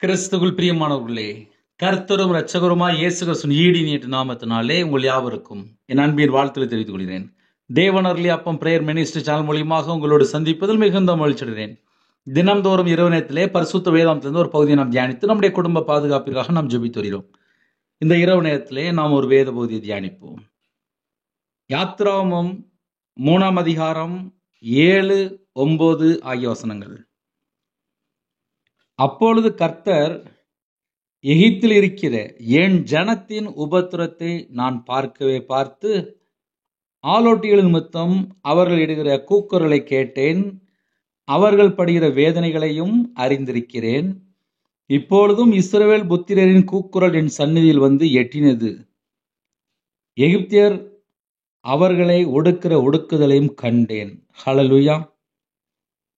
கிறிஸ்துவுக்குள் பிரியமானவர்களே, கர்த்தரும் இரட்சகருமாய் இயேசு கிறிஸ்துவின் ஈடு இணையற்ற நாமத்தினாலே உங்கள் யாவருக்கும் என் அன்பின் வாழ்த்துக்களை தெரிவித்துக் கொள்கிறேன். தேவன் அருளிய அப்பம் பிரேயர் மினிஸ்ட்ரி சேனல் மூலியமாக உங்களோடு சந்திப்பதில் மிகுந்த மகிழ்ச்சியடைகிறேன். தினம்தோறும் இரவு நேரத்திலே பரிசுத்த வேதாந்தத்திலிருந்து ஒரு பகுதியை நாம் தியானித்து நம்முடைய குடும்ப பாதுகாப்பிற்காக நாம் ஜெபித்து வருகிறோம். இந்த இரவு நேரத்திலே நாம் ஒரு வேத பகுதியை தியானிப்போம். யாத்ராகமம் 3ஆம் அதிகாரம் 7, 9 ஆகிய வசனங்கள். அப்பொழுது கர்த்தர், எகிப்தில் இருக்கிற என் ஜனத்தின் உபத்திரத்தை நான் பார்த்து ஆலோட்டிகள் நிமித்தம் அவர்கள் இடுகிற கூக்குரலை கேட்டேன். அவர்கள் படுகிற வேதனைகளையும் அறிந்திருக்கிறேன். இப்பொழுதும் இஸ்ரவேல் புத்திரரின் கூக்குரல் என் சந்நிதியில் வந்து எட்டினது. எகிப்தியர் அவர்களை ஒடுக்கிற ஒடுக்குதலையும் கண்டேன். ஹல்லேலூயா.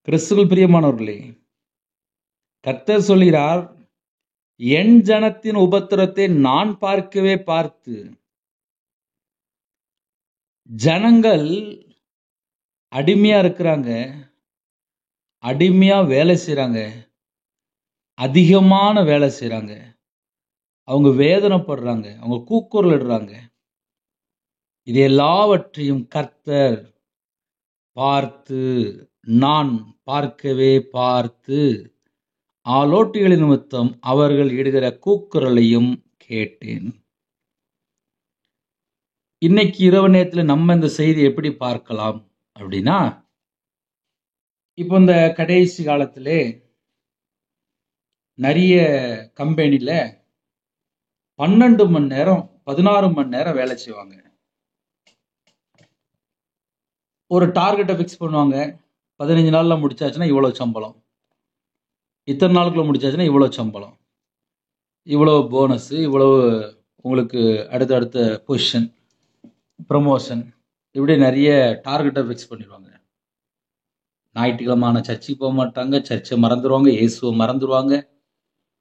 கிறிஸ்துவுக்குள் பிரியமானவர்களே, கர்த்தர் சொல்கிறார், என் ஜனத்தின் உபத்திரத்தை நான் பார்த்து ஜனங்கள் அடிமையா இருக்கிறாங்க, அடிமையா வேலை செய்றாங்க, அதிகமான வேலை செய்றாங்க, அவங்க வேதனைப்படுறாங்க, அவங்க கூக்குரல் இடுறாங்க. இது எல்லாவற்றையும் கர்த்தர் பார்த்து, நான் பார்த்து ஆலோட்டிகளின் நிமித்தம் அவர்கள் இடுகிற கூக்குரலையும் கேட்டேன். இன்னைக்கு இரவு நேரத்துல நம்ம இந்த செய்தி எப்படி பார்க்கலாம் அப்படின்னா, இப்போ இந்த கடைசி காலத்திலே நிறைய கம்பெனில 12 மணி நேரம் 16 மணி நேரம் வேலை செய்வாங்க. ஒரு டார்கெட்டை ஃபிக்ஸ் பண்ணுவாங்க. 15 நாள்ல முடிச்சாச்சுன்னா இவ்வளவு சம்பளம், இத்தனை நாளுக்குள்ள முடிச்சாச்சுன்னா இவ்வளவு சம்பளம், இவ்வளவு போனஸ், இவ்வளவு உங்களுக்கு அடுத்த பொசிஷன், ப்ரமோஷன், இப்படி நிறைய டார்கெட்டை ஃபிக்ஸ் பண்ணிடுவாங்க. ஞாயிற்றுக்கிழமான சர்ச்சுக்கு போக மாட்டாங்க, சர்ச்சை மறந்துடுவாங்க, இயேசுவை மறந்துடுவாங்க.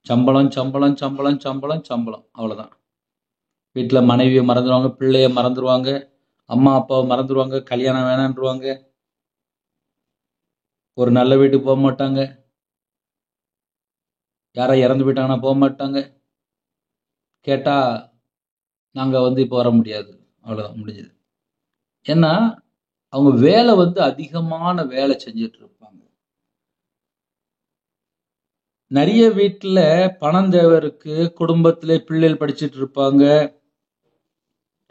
சம்பளம் சம்பளம் சம்பளம் சம்பளம் சம்பளம், அவ்வளோதான். வீட்டில் மனைவியை மறந்துடுவாங்க, பிள்ளைய மறந்துடுவாங்க, அம்மா அப்பாவை மறந்துடுவாங்க, கல்யாணம் வேணான்றுவாங்க, ஒரு நல்ல வீட்டுக்கு போக மாட்டாங்க, யாரா இறந்து போயிட்டாங்கன்னா போக மாட்டாங்க. கேட்டால் நாங்கள் இப்போ வர முடியாது, அவ்வளோதான், முடிஞ்சது. ஏன்னா அவங்க வேலை அதிகமான வேலை செஞ்சுட்டு இருப்பாங்க. நிறைய வீட்டில் பணம் தேவை இருக்கு, குடும்பத்திலே பிள்ளைகள் படிச்சுட்டு இருப்பாங்க,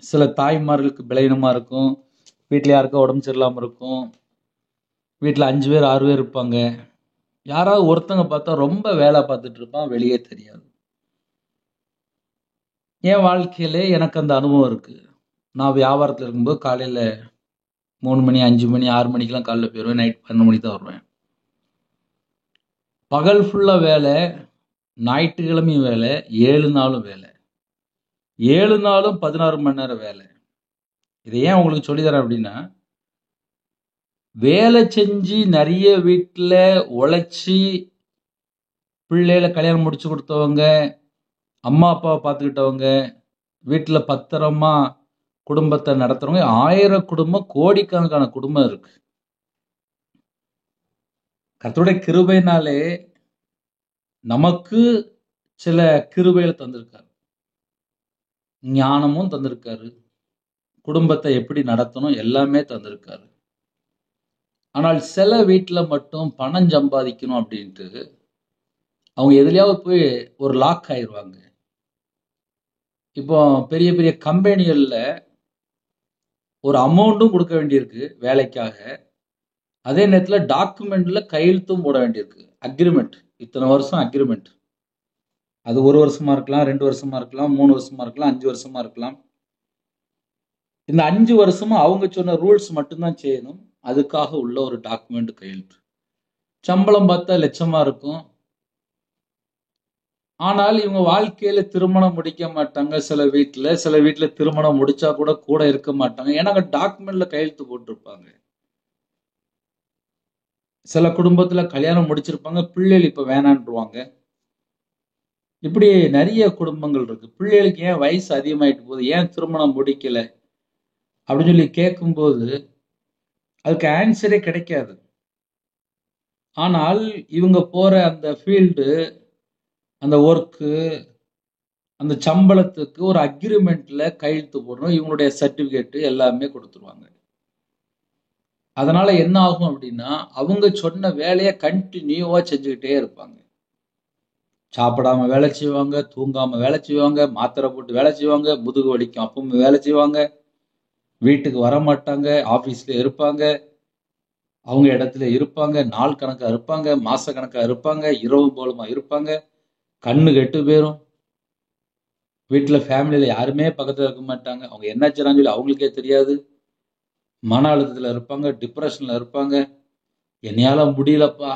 சில தாய்மார்களுக்கு பலவீனமா இருக்கும், வீட்டில் யாருக்கோ உடம்பு சரியில்லாமல் இருக்கும், வீட்டில் 5 பேர் 6 பேர் இருப்பாங்க. யாராவது ஒருத்தங்க பார்த்தா ரொம்ப வேலை பார்த்துட்டு இருப்பான், வெளியே தெரியாது. என் வாழ்க்கையிலே எனக்கு அந்த அனுபவம் இருக்கு. நான் வியாபாரத்தில் இருக்கும்போது காலையில் 3 மணி 5 மணி 6 மணிக்கெல்லாம் காலையில் போயிடுவேன், நைட் 12 மணிக்கு தான் வருவேன். பகல் ஃபுல்லாக வேலை, ஞாயிற்றுக்கிழமையும் வேலை, 7 நாளும் வேலை, 7 நாளும் 16 மணி நேரம் வேலை. இதை ஏன் உங்களுக்கு சொல்லித்தரேன் அப்படின்னா, வேலை செஞ்சு நிறைய வீட்டில் உழைச்சி பிள்ளைகளை கல்யாணம் முடிச்சு கொடுத்தவங்க, அம்மா அப்பாவை பார்த்துக்கிட்டவங்க, வீட்டில் பத்திரமா குடும்பத்தை நடத்துறவங்க 1000 குடும்பம், கோடிக்கணக்கான குடும்பம் இருக்கு. கர்த்தருடைய கிருபையினாலே நமக்கு சில கிருபைகளை தந்திருக்காரு, ஞானமும் தந்திருக்காரு, குடும்பத்தை எப்படி நடத்தணும் எல்லாமே தந்திருக்காரு. ஆனால் சில வீட்டில் மட்டும் பணம் சம்பாதிக்கணும் அப்படின்ட்டு அவங்க எதுலையாவது போய் ஒரு லாக் ஆயிடுவாங்க. இப்போ பெரிய பெரிய கம்பெனிகளில் ஒரு அமௌண்ட்டும் கொடுக்க வேண்டியிருக்கு வேலைக்காக, அதே நேரத்தில் டாக்குமெண்ட்ல கையெழுத்தும் போட வேண்டியிருக்கு. அக்ரிமெண்ட், இத்தனை வருஷம் அக்ரிமெண்ட். அது 1 வருஷமா இருக்கலாம், 2 வருஷமா இருக்கலாம், 3 வருஷமா இருக்கலாம், 5 வருஷமா இருக்கலாம். இந்த 5 வருஷமா அவங்க சொன்ன ரூல்ஸ் மட்டும்தான் செய்யணும். அதுக்காக உள்ள ஒரு டாக்குமெண்ட் கையெழுத்து. சம்பளம் பார்த்தா லட்சமா இருக்கும். ஆனால் இவங்க வாழ்க்கையில திருமணம் முடிக்க மாட்டாங்க. சில வீட்டுல திருமணம் முடிச்சா கூட இருக்க மாட்டாங்க. ஏன்னா டாக்குமெண்ட்ல கையெழுத்து போட்டிருப்பாங்க. சில குடும்பத்துல கல்யாணம் முடிச்சிருப்பாங்க, பிள்ளைகள் இப்ப வேணான்றுவாங்க. இப்படி நிறைய குடும்பங்கள் இருக்கு. பிள்ளைகளுக்கு ஏன் வயசு அதிகமாயிட்டு போகுது, ஏன் திருமணம் முடிக்கல அப்படின்னு சொல்லி கேட்கும்போது அதுக்கு ஆன்சரே கிடைக்காது. ஆனால் இவங்க போற அந்த ஃபீல்டு அந்த ஒர்க்கு, அந்த சம்பளத்துக்கு ஒரு அக்ரிமெண்ட்ல கையெழுத்து போடணும். இவங்களுடைய சர்டிபிகேட் எல்லாமே கொடுத்துருவாங்க. அதனால என்ன ஆகும் அப்படின்னா, அவங்க சொன்ன வேலையை கண்டினியூவா செஞ்சுக்கிட்டே இருப்பாங்க. சாப்பிடாம வேலை செய்வாங்க, தூங்காம வேலை செய்வாங்க, மாத்திரை போட்டு வேலை செய்வாங்க, முதுகு வலிக்கும் அப்பவும் வேலை செய்வாங்க, வீட்டுக்கு வர மாட்டாங்க, ஆபீஸ்ல இருப்பாங்க, அவங்க இடத்துல இருப்பாங்க, நாள் கணக்கா இருப்பாங்க, மாச கணக்கா இருப்பாங்க, இரவு போலுமா இருப்பாங்க, கண்ணு கெட்டு போயிரும். வீட்டுல ஃபேமிலியில யாருமே பக்கத்துல இருக்க மாட்டாங்க. அவங்க என்ன செய்றாங்கன்னு சொல்லி அவங்களுக்கே தெரியாது. மன அழுத்தத்துல இருப்பாங்க, டிப்ரெஷன்ல இருப்பாங்க. என்னையால முடியலப்பா,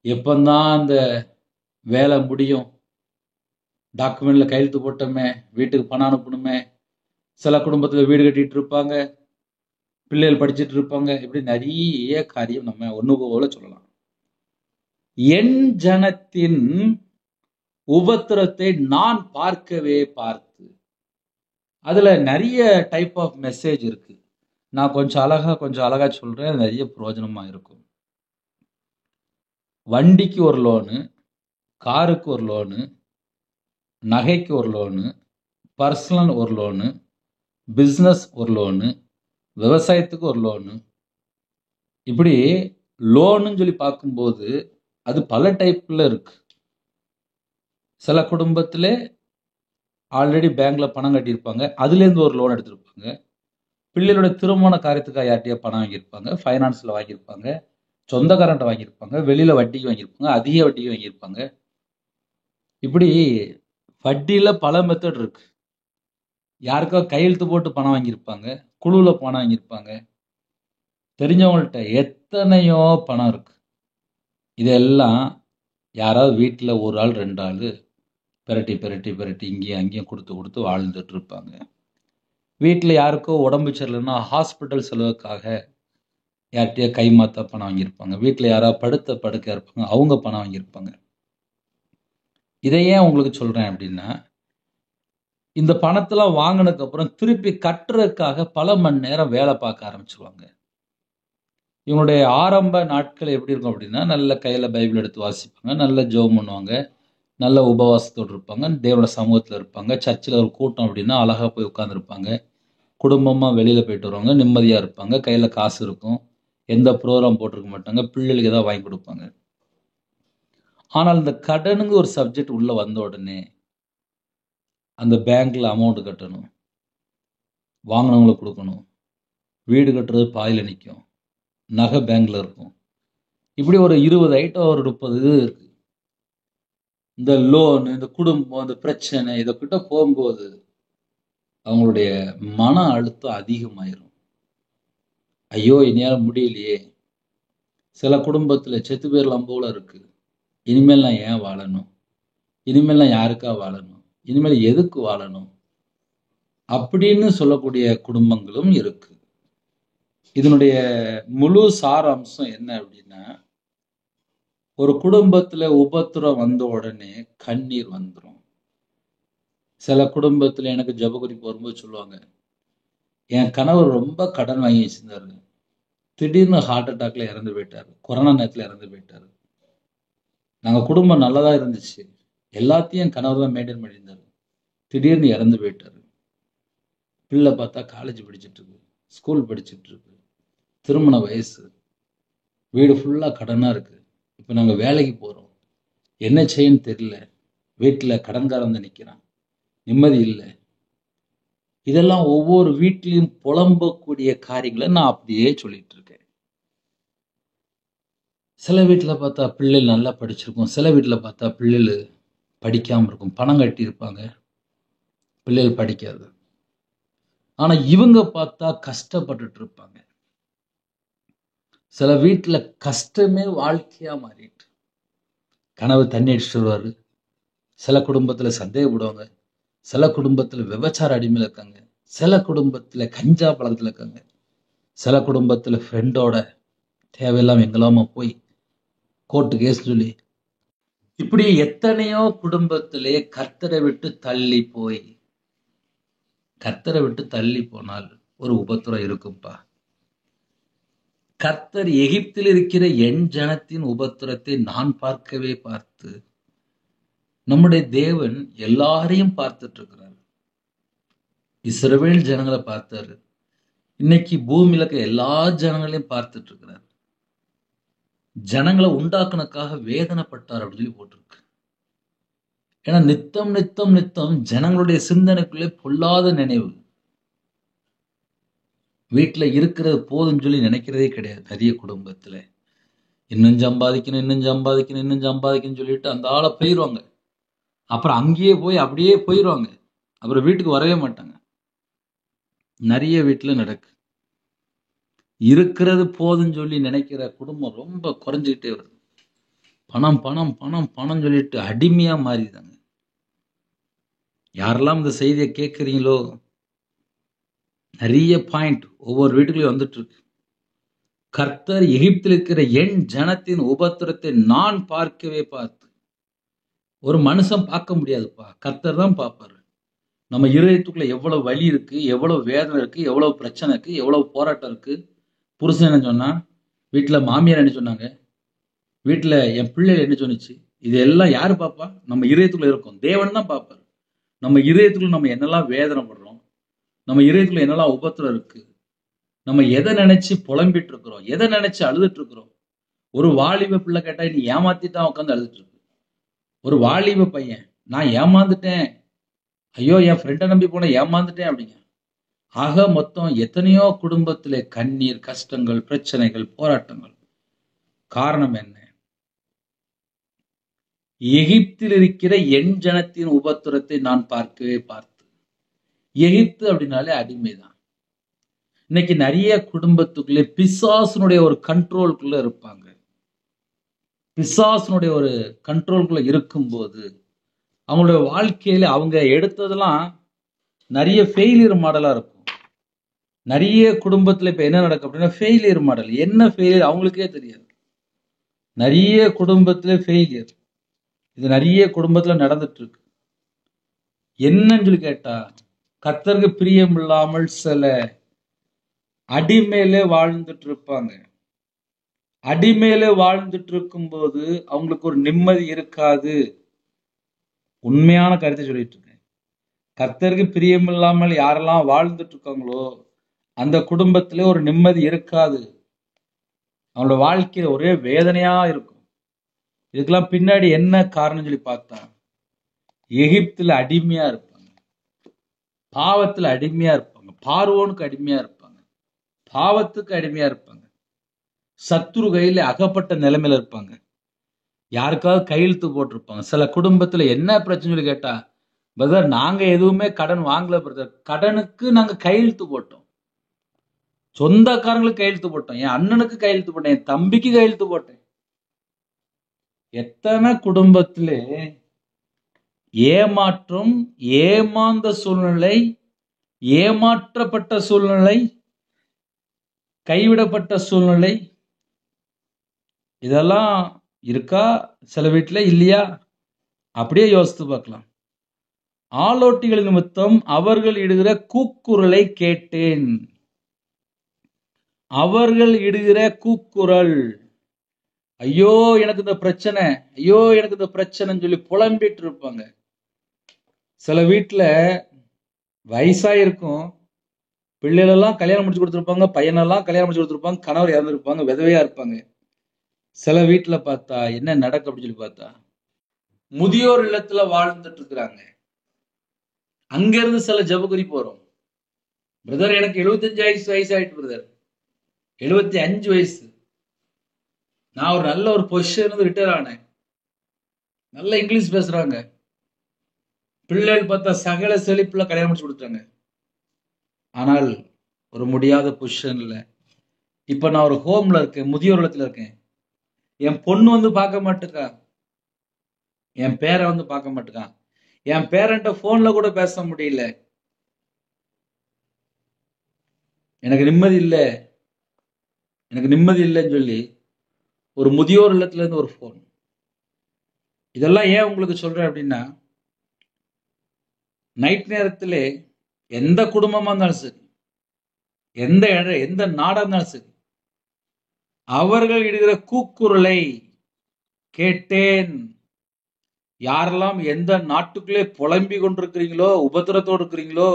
எப்பந்தான் அந்த வேலை முடியும், டாக்குமெண்ட்ல கையெழுத்து போட்டோமே, வீட்டுக்கு பணம் அனுப்பணுமே. சில குடும்பத்துல வீடு கட்டிட்டு இருப்பாங்க, பிள்ளைகள் படிச்சுட்டு இருப்பாங்க. இப்படி நிறைய காரியம் நம்ம ஒண்ணு போல சொல்லலாம். என் ஜனத்தின் உபத்திரத்தை நான் பார்க்கவே பார்த்து. அதுல நிறைய டைப் ஆஃப் மெசேஜ் இருக்கு. நான் கொஞ்சம் அழகா சொல்றேன், நிறைய பிரயோஜனமா இருக்கும். வண்டிக்கு ஒரு லோனு, காருக்கு ஒரு லோனு, நகைக்கு ஒரு லோனு, பர்சனல் ஒரு லோனு, பிசினஸ் ஒரு லோனு, விவசாயத்துக்கு ஒரு லோனு. இப்படி லோனுன்னு சொல்லி பார்க்கும்போது அது பல டைப்ல இருக்கு. சில குடும்பத்திலே ஆல்ரெடி பேங்க்ல பணம் கட்டியிருப்பாங்க, அதுலேருந்து ஒரு லோன் எடுத்திருப்பாங்க. பிள்ளைகளோட திருமண காரியத்துக்காக யார்கிட்டயோ பணம் வாங்கியிருப்பாங்க, ஃபைனான்ஸ்ல வாங்கியிருப்பாங்க, சொந்தக்காரன்ட்ட வாங்கியிருப்பாங்க, வெளியில வட்டிக்கு வாங்கியிருப்பாங்க, அதிக வட்டிக்கு வாங்கியிருப்பாங்க. இப்படி வட்டியில பல மெத்தட் இருக்கு. யாருக்கோ கையெழுத்து போட்டு பணம் வாங்கியிருப்பாங்க, குழுவில் பணம் வாங்கியிருப்பாங்க, தெரிஞ்சவங்கள்ட்ட எத்தனையோ பணம் இருக்கு. இதெல்லாம் யாராவது வீட்டில் ஒரு ஆள் ரெண்டு ஆள் பெரட்டி பெரட்டி பெரட்டி இங்கேயும் அங்கேயும் கொடுத்து கொடுத்து வாழ்ந்துட்டு இருப்பாங்க. வீட்டில் யாருக்கோ உடம்பு சரியில்லைன்னா ஹாஸ்பிட்டல் செலவுக்காக யார்கிட்டயோ கை மாற்ற பணம் வாங்கியிருப்பாங்க. வீட்டில் யாராவது படுத்த படுக்கையா இருப்பாங்க, அவங்க பணம் வாங்கியிருப்பாங்க. இதை ஏன் உங்களுக்கு சொல்றேன் அப்படின்னா, இந்த பணத்தெல்லாம் வாங்கினதுக்கு அப்புறம் திருப்பி கட்டுறதுக்காக பல மணி நேரம் வேலை பார்க்க ஆரம்பிச்சிருவாங்க. இவங்களுடைய ஆரம்ப நாட்கள் எப்படி இருக்கும் அப்படின்னா, நல்ல கையில பைபிள் எடுத்து வாசிப்பாங்க, நல்ல ஜெபம் பண்ணுவாங்க, நல்ல உபவாசத்தோடு இருப்பாங்க, தேவனோட சமூகத்தில் இருப்பாங்க. சர்ச்சில் ஒரு கூட்டம் அப்படின்னா அழகா போய் உட்காந்துருப்பாங்க. குடும்பமா வெளியில போயிட்டு வருவாங்க, நிம்மதியா இருப்பாங்க, கையில காசு இருக்கும், எந்த ப்ரோக்ராம் போட்டிருக்க மாட்டாங்க, பிள்ளைகளுக்கு ஏதாவது வாங்கி கொடுப்பாங்க. ஆனால் இந்த கடனுங்க ஒரு சப்ஜெக்ட் உள்ள வந்த உடனே அந்த பேங்க்ல அமௌண்ட் கட்டணும், வாங்கினவங்களுக்கு கொடுக்கணும், வீடு கட்டுறது பாயில நிற்கும், நகை பேங்க்ல இருக்கும். இப்படி ஒரு 20 ஐட்டம், ஒரு 30 இது இருக்கு. இந்த லோன், இந்த குடும்பம், இந்த பிரச்சனை இதக்கிட்ட போகும்போது அவங்களுடைய மன அழுத்தம் அதிகமாயிரும். ஐயோ இனியால முடியலையே, சில குடும்பத்துல செத்து போயிடலாம் போல இருக்கு, இனிமேல் நான் ஏன் வாழணும், இனிமேல் நான் யாருக்கா வாழணும், இனிமேல் எதுக்கு வாழணும் அப்படின்னு சொல்லக்கூடிய குடும்பங்களும் இருக்கு. இதனுடைய முழு சாராம்சம் என்ன அப்படின்னா, ஒரு குடும்பத்துல உபத்திரம் வந்த உடனே கண்ணீர் வந்துடும். சில குடும்பத்துல எனக்கு ஜெபக்குறிப்பு வரும்போது சொல்லுவாங்க, என் கணவர் ரொம்ப கடன் வாங்கி வச்சிருந்தாரு, திடீர்னு ஹார்ட் அட்டாக்ல இறந்து போயிட்டாரு, கொரோனா நேரத்துல இறந்து போயிட்டாரு. நாங்க குடும்பம் நல்லதா இருந்துச்சு, எல்லாத்தையும் என் கணவர் தான் மெயின்டைன் பண்ணியிருந்தாரு, திடீர்னு இறந்து போயிட்டாரு. பிள்ளை பார்த்தா காலேஜ் படிச்சுட்டு இருக்கு, ஸ்கூல் படிச்சுட்டு இருக்கு, திருமண வயசு, வீடு ஃபுல்லா கடனா இருக்கு. இப்ப நாங்க வேலைக்கு போறோம், என்ன செய்யன்னு தெரியல, வீட்டுல கடன்காரன் வந்து நிக்கிறான், நிம்மதி இல்லை. இதெல்லாம் ஒவ்வொரு வீட்டிலையும் புலம்பக்கூடிய காரியங்களை நான் அப்படியே சொல்லிட்டு இருக்கேன். சில வீட்டுல பார்த்தா பிள்ளைகள் நல்லா படிச்சிருக்கும், சில வீட்டுல பார்த்தா பிள்ளைகள் படிக்காம இருக்கும், பணம் கட்டி இருப்பாங்க, பிள்ளைகள் படிக்காது. ஆனா இவங்க பார்த்தா கஷ்டப்பட்டுட்டு இருப்பாங்க. சில வீட்டுல கஷ்டமே வாழ்க்கையா மாறிட்டு, கணவர் தண்ணி அடிச்சுட்டு வருவாரு, சில குடும்பத்துல சந்தேகப்படுவாங்க, சில குடும்பத்துல விபச்சார அடிமையில இருக்காங்க, சில குடும்பத்துல கஞ்சா பழக்கத்துல இருக்காங்க, சில குடும்பத்துல ஃப்ரெண்டோட தேவையில்லாம எங்கெல்லாம போய் கோர்ட்டு கேஸ் சொல்லி, இப்படி எத்தனையோ குடும்பத்திலே கர்த்தரை விட்டு தள்ளி போனால் ஒரு உபத்திரம் இருக்கும்பா. கர்த்தர் எகிப்தில் இருக்கிற என் ஜனத்தின் உபத்திரத்தை நான் பார்க்கவே பார்த்து நம்முடைய தேவன் எல்லாரையும் பார்த்துட்டு இருக்கிறார். இஸ்ரவேல் ஜனங்களை பார்த்தாரு. இன்னைக்கு பூமியில இருக்க எல்லா ஜனங்களையும் பார்த்துட்டு இருக்கிறார். ஜனங்களை உண்டாக்குனதுக்காக வேதனைப்பட்டார் அப்படின்னு சொல்லி போட்டிருக்கு. ஏன்னா நித்தம் நித்தம் நித்தம் ஜனங்களுடைய சிந்தனைக்குள்ளே பொல்லாத நினைவு. வீட்டுல இருக்கிறது போதும்னு சொல்லி நினைக்கிறதே கிடையாது. நிறைய குடும்பத்துல இன்னும் சம்பாதிக்கணும், இன்னும் சம்பாதிக்கணும், இன்னும் சம்பாதிக்கணும்னு சொல்லிட்டு அந்த ஆளை போயிடுவாங்க. அப்புறம் அங்கேயே போய் அப்படியே போயிடுவாங்க. அப்புறம் வீட்டுக்கு வரவே மாட்டாங்க. நிறைய வீட்டுல நடக்கு. இருக்கிறது போதும்னு சொல்லி நினைக்கிற குடும்பம் ரொம்ப குறைஞ்சிக்கிட்டே வருது. பணம் பணம் பணம் பணம் சொல்லிட்டு அடிமையா மாறிதாங்க. யாரெல்லாம் இந்த செய்தியை கேட்குறீங்களோ, நிறைய பாயிண்ட் ஒவ்வொரு வீட்டுக்குள்ளேயும் வந்துட்டு இருக்கு. கர்த்தர் எகிப்தில் இருக்கிற என் ஜனத்தின் உபத்திரத்தை நான் பார்க்கவே பார்த்து. ஒரு மனுஷன் பார்க்க முடியாதுப்பா, கர்த்தர் தான் பார்ப்பாரு. நம்ம இருதயத்துக்குள்ள எவ்வளவு வலி இருக்கு, எவ்வளவு வேதனை இருக்கு, எவ்வளவு பிரச்சனை இருக்கு, எவ்வளவு போராட்டம் இருக்கு. புருஷன் என்ன சொன்னா, வீட்டுல மாமியார் என்ன சொன்னாங்க, வீட்டுல என் பிள்ளைகள் என்ன சொன்னிச்சு, இது எல்லாம் யாரு பாப்பா? நம்ம இதயத்துக்குள்ள இருக்கும். தேவன் தான் பார்ப்பாரு. நம்ம இதயத்துக்குள்ள நம்ம என்னெல்லாம் வேதனைப்படுறோம், நம்ம இதயத்துக்குள்ள என்னெல்லாம் உபத்திரம் இருக்கு, நம்ம எதை நினைச்சு புலம்பிட்டு இருக்கிறோம், எதை நினைச்சு அழுதுட்டு இருக்கிறோம். ஒரு வாலிப பிள்ளை கேட்டா நீ ஏமாத்திட்டான் உட்காந்து அழுதுட்டு இருக்கு. ஒரு வாலிப பையன், நான் ஏமாந்துட்டேன், ஐயோ என் ஃப்ரெண்டை நம்பி போன ஏமாந்துட்டேன் அப்படிங்க. ஆக மொத்தம் எத்தனையோ குடும்பத்திலே கண்ணீர், கஷ்டங்கள், பிரச்சனைகள், போராட்டங்கள். காரணம் என்ன? எகிப்தில் இருக்கிற என் ஜனத்தின் உபத்திரத்தை நான் பார்க்கவே பார்த்து. எகிப்து அப்படின்னாலே அடிமைதான். இன்னைக்கு நிறைய குடும்பத்துக்குள்ளே பிசாசனுடைய ஒரு கண்ட்ரோலுக்குள்ள இருப்பாங்க. பிசாசனுடைய ஒரு கண்ட்ரோலுக்குள்ள இருக்கும்போது அவங்களுடைய வாழ்க்கையில அவங்க எடுத்ததெல்லாம் நிறைய ஃபெயிலியர் மாடலா இருக்கும். நிறைய குடும்பத்துல இப்ப என்ன நடக்கும் அப்படின்னா ஃபெயிலியர் மாடல். என்ன ஃபெயிலியர் அவங்களுக்கே தெரியாது. நிறைய குடும்பத்துல ஃபெயிலியர். இது நிறைய குடும்பத்துல நடந்துட்டு இருக்கு. என்னன்னு சொல்லி கேட்டா, கர்த்தருக்கு பிரியம் இல்லாமல் சில அடிமையிலே வாழ்ந்துட்டு இருப்பாங்க. அடிமையிலே வாழ்ந்துட்டு இருக்கும்போது அவங்களுக்கு ஒரு நிம்மதி இருக்காது. உண்மையான கருத்தை சொல்லிட்டு இருக்கேன். கர்த்தருக்கு பிரியம் இல்லாமல் யாரெல்லாம் வாழ்ந்துட்டு இருக்காங்களோ அந்த குடும்பத்திலே ஒரு நிம்மதி இருக்காது. அவங்களோட வாழ்க்கையில ஒரே வேதனையா இருக்கும். இதுக்கெல்லாம் பின்னாடி என்ன காரணம் சொல்லி பார்த்தா, எகிப்துல அடிமையா இருப்பாங்க, பாவத்துல அடிமையா இருப்பாங்க, பார்வோனுக்கு அடிமையா இருப்பாங்க, பாவத்துக்கு அடிமையா இருப்பாங்க, சத்துரு கையில அகப்பட்ட நிலைமையில இருப்பாங்க, யாருக்காவது கையெழுத்து போட்டிருப்பாங்க. சில குடும்பத்துல என்ன பிரச்சனை சொல்லி கேட்டா, பிரதர் நாங்க எதுவுமே கடன் வாங்கல பிரதர், கடனுக்கு நாங்க கையெழுத்து போட்டோம், சொந்தக்காரங்களுக்கு கையெழுத்து போட்டோம், என் அண்ணனுக்கு கையெழுத்து போட்டேன், என் தம்பிக்கு கையெழுத்து போட்டேன். எத்தனை குடும்பத்திலே ஏமாற்றம், ஏமாந்த சூழ்நிலை, ஏமாற்றப்பட்ட சூழ்நிலை, கைவிடப்பட்ட சூழ்நிலை, இதெல்லாம் இருக்கா சில வீட்டுல? இல்லையா? அப்படியே யோசித்து பார்க்கலாம். ஆலோட்டிகள் நிமித்தம் அவர்கள் இடுகிற கூக்குரலை கேட்டேன். அவர்கள் இடுகிற கூக்குரல், ஐயோ எனக்கு இந்த பிரச்சனை, ஐயோ எனக்கு இந்த பிரச்சனைன்னு சொல்லி புலம்பிட்டு இருப்பாங்க. சில வீட்டுல வயசாயிருக்கும், பிள்ளைகளெல்லாம் கல்யாணம் முடிச்சு கொடுத்துருப்பாங்க, பையனெல்லாம் கல்யாணம் முடிச்சு கொடுத்துருப்பாங்க, கணவர் இறந்துருப்பாங்க, விதவையா இருப்பாங்க. சில வீட்டுல பார்த்தா என்ன நடக்கு அப்படின்னு சொல்லி பார்த்தா, முதியோர் இல்லத்துல வாழ்ந்துட்டு இருக்கிறாங்க. அங்கிருந்து சில ஜபகுறி போறோம், பிரதர் எனக்கு 75 வயசு ஆயிட்டு பிரதர், 75 வயசு, நான் ஒரு நல்ல ஒரு பொசிஷன் இருந்து ரிட்டையர் ஆனேன், நல்ல இங்கிலீஷ் பேசுறாங்க, பிள்ளைகள் பார்த்தா சகல செழிப்புல கல்யாணம் முடிச்சு கொடுத்தாங்க. ஆனால் ஒரு முடியாத பொசிஷன்ல இப்ப நான் ஒரு ஹோம்ல இருக்கேன், முதியோர் இல்லத்துல இருக்கேன். என் பொண்ணு வந்து பார்க்க மாட்டேக்கா, என் பேரை வந்து பார்க்க மாட்டேக்கான், என் பேரண்ட போன்ல கூட பேச முடியல, எனக்கு நிம்மதி இல்லை, எனக்கு நிம்மதி இல்லைன்னு சொல்லி ஒரு முதியோர் இல்லத்துல இருந்து ஒரு போன். இதெல்லாம் ஏன் உங்களுக்கு சொல்றேன் அப்படின்னா, நைட் நேரத்துல எந்த குடும்பமா இருந்தாலும் சரி, எந்த நாடா இருந்தாலும் சரி, அவர்கள் இடுகிற கூக்குரலை கேட்டேன். யாரெல்லாம் எந்த நாட்டுக்குள்ளே புலம்பி கொண்டிருக்கிறீங்களோ, உபத்திரத்தோடு இருக்கிறீங்களோ,